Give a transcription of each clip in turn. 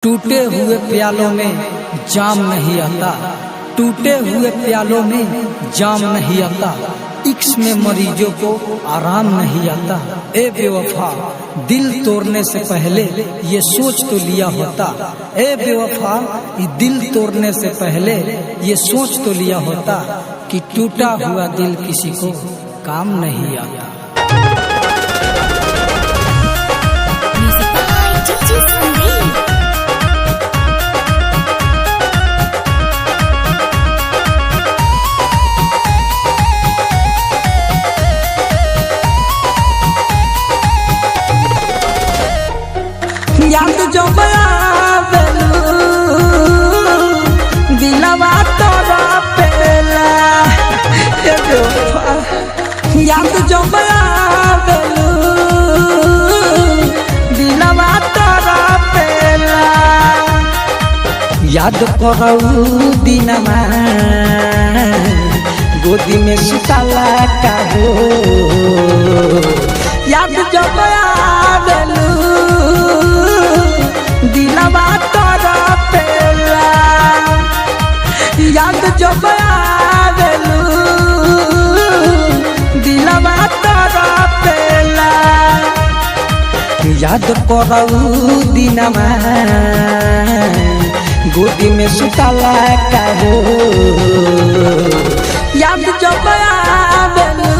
टूटे हुए प्यालों में जाम नहीं आता, टूटे हुए प्यालों में जाम नहीं आता, इश्क में मरीजों को आराम नहीं आता। ए बेवफा दिल तोड़ने से पहले ये सोच तो लिया होता, ए बेवफा दिल तोड़ने से पहले ये सोच तो लिया होता कि टूटा हुआ दिल किसी को काम नहीं आता। याद जो आवेलू दिलवा तोरा पेला, याद जो आवेलू दिलवा तोरा पेला, याद करऊ दिनमा गोदी में सुतला का हो, याद जो आवेलू दिलवा तोरा पेला, याद जब आवेलू दिलवा तोरा पेला, याद करऊ दिनमा गोदी में सुतला का हो, याद जब आवेलू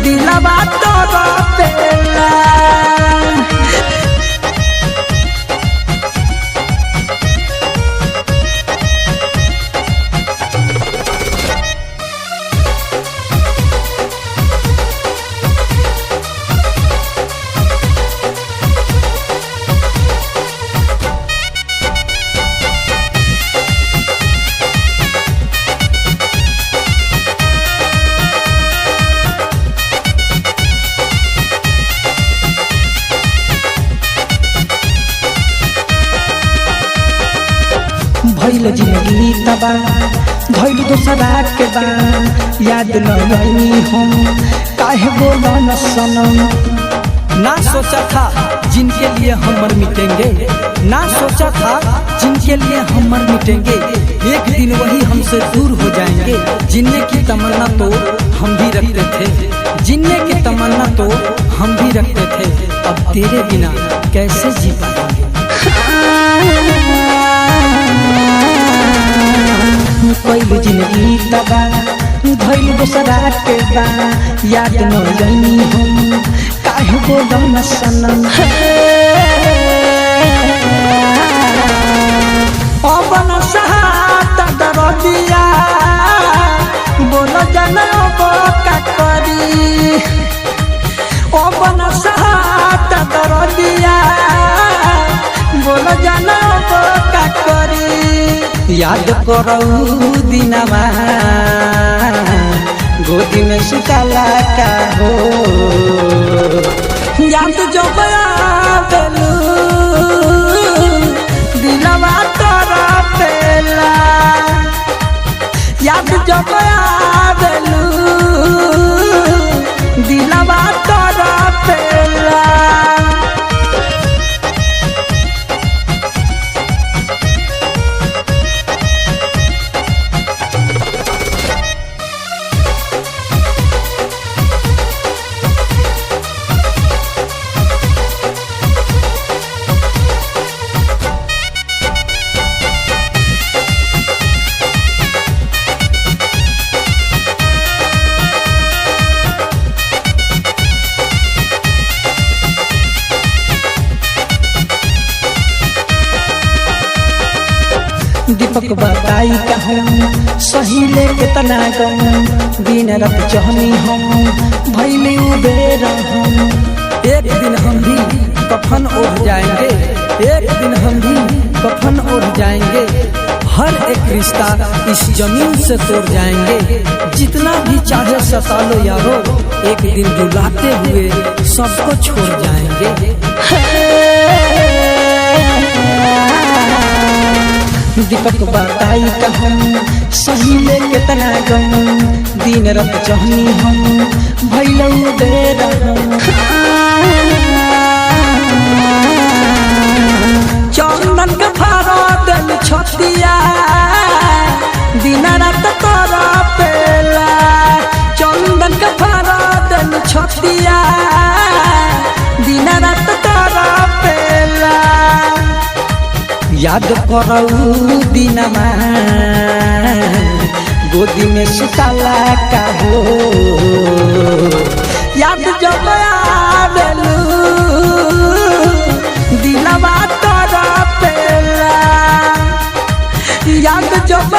दिलवा तोरा पेला। भइल जिंदगी तबा भइल दोसरा के बा, याद नहीं हम काहे बोला न सनम। ना सोचा था जिनके लिए हम मर मिटेंगे, ना सोचा था जिनके लिए हम मर मिटेंगे, एक दिन वही हमसे दूर हो जाएंगे। जीने की तमन्ना तो हम भी रखते थे, जीने की तमन्ना तो हम भी रखते थे, अब तेरे बिना कैसे जी पाएंगे। कोई जिंदगी तबा भइल दोसरा के बा, याद नहीं हम काहे बोला न सनम। अब न सहाता दरदिया बोलो जनब का करी, अब न सहाता दरदिया बोलो जनब का करी, याद करऊ दिनमा गोदी में सुतला का हो, याद जो आवेलू दिलवा तोरा पेला, याद जो आवेलू दिलवा तोरा पेला। दीपक बताई कहूँ सही ले कितना गम, दिन रात चहनी हम भैली उबेर हम। एक दिन हम भी कफन ओढ़ जाएंगे, एक दिन हम भी कफन ओढ़ जाएंगे, हर एक रिश्ता इस जमीन से तोड़ जाएंगे। जितना भी चाहे सता लो यारो, एक दिन रुलाते हुए सबको छोड़ जाएंगे। दीपक बताई कहूँ सही ले कितना गम, दिन रात चहनी हम भैलू बेर हम। छतिया दिन रात तोरा पेला चंदन के फारा देलू छतिया दिन रात तोरा पेला याद करऊ दिनमा गोदी में सुताला का हो याद जब आवेलू दिलवा तोरा पेला याद जब